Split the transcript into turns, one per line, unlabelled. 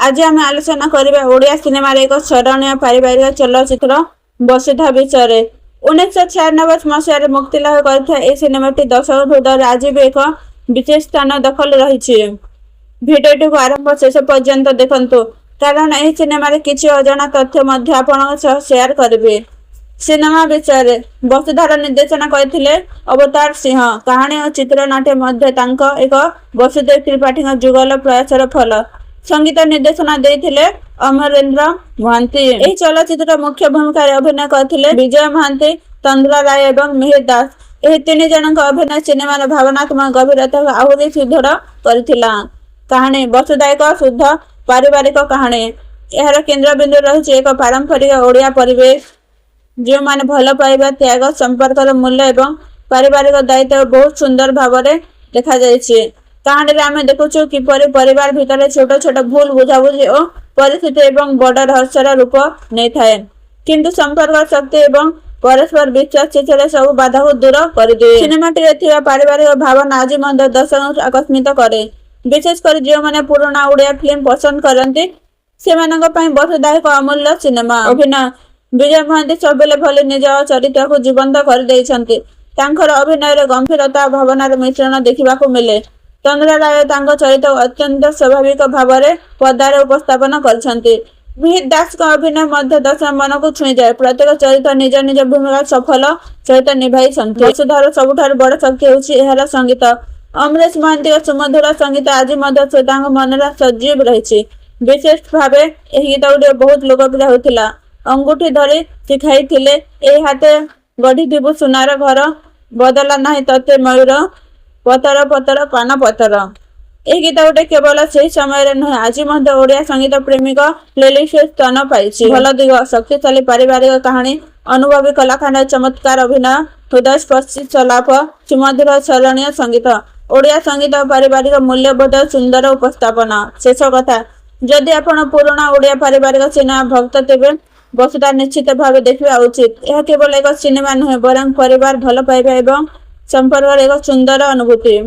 आज आम आलोचना करबा ओडिया सिनेमा एक स्मरणीय पारिवारिक चलचित्र वसुधा विषय। 1996 मसीह मुक्ति लाभ कर सिनेमाटी दर्शक हृदय आज भी एक विशेष स्थान दखल रही। भिडियोटी को आरंभ शेष पर्यंत देखंतु कारण यह सिनेमा किसी अजाणा तथ्य आपण शेयर करेंगे। सिनेमा विषय वसुधार निर्देशना करते अवतार सिंह। कहानी और चित्रनाट्य मध्य एक वसुदेव त्रिपाठी जुगल प्रयासर फल। संगीत निर्देशना देते अमरेंद्र महांती। यह चलचित्र मुख्य भूमिका अभिनय करते विजय महांती, तंद्रा राय और मिहिर दास। यह तीन जन अभिनय सिनेमार भावनात्मक गभीरता आहरी सुदृढ़ करथिला। कहानी वसुधा एक शुद्ध पारिवारिक कहानी। यार केन्द्रबिंदु रही एक पारंपरिक ओडिया परिवेश जो माने भल पाइबा, त्याग, संपर्कर मूल्य एवं पारिवारिक दायित्व बहुत सुंदर भाव देखा जाइए। कहानी रे आमे देखुछु किपरि परिवार भितर छोट छोट भूल बुझाबुझी और परिस्थिति एवं बड़ रहस्यर रूप नहीं थाए, किंतु संपर्क शक्ति एवं परस्पर विश्वास से सब बाधा को दूर कर दिए। सिनेमाटी रे पारिवारिक भावना आज मध्य दर्शक आकस्मित करे, विशेषकर जो मैंने पुराना ओडिया फिल्म पसंद करती से वसुधा एक अमूल्य सिनेमा। अभिनय विजय महांती सबले भले निज चरित्र को जीवंत कर देइछन्ति। तांकर अभिनय गंभीरता भावनार मिश्रण देखा मिले। तंद्रा राय चरित्र अत्यंत स्वाभाविक भाव में पदार उपस्थापन करछन्ति। मिहिर दास का अभिनय मध्य दर्शक मन को छुई जाए। प्रत्येक चरित्र निज निज भूमिका सफल चरित्र निभाई। वसुधार सबुठार बड़ शक्ति होछि एहार संगीत। अमरेश महांती सुमधुर संगीत आज मध्य श्रोता मन सजीव रही। विशेष भाव यह गीत गुड़े बहुत लोकप्रिय होता। अंगूठी धरी शिखाई थिले ए हाथे गढ़ी सुनार घर, बदला नहीं तते मयूर, पतर पतर पान पतर। यह गीत गोटे केवल से समय नुहे आज ओडिया संगीत प्रेमिक प्लेलिस्ट स्थान पाई। भल दिग शक्तिशाली पारिवारिक कहानी, अनुभवी कलाकार, चमत्कार अभिनय, हृदयस्पर्शी सलाप, सुमधुर स्मरणीय संगीत, ओडिया संगीत और पारिवारिक मूल्यबोध सुंदर उपस्थापना। शेष कथा जदि आपण पुराना ओडिया पारिवारिक सिनेमा भक्त तेबे वसुधा निश्चित भाव देखा उचित। यह केवल एक सिनेमा नुहे बरं परिवार भल पाइबा एवं संपर्क एक सुंदर अनुभूति।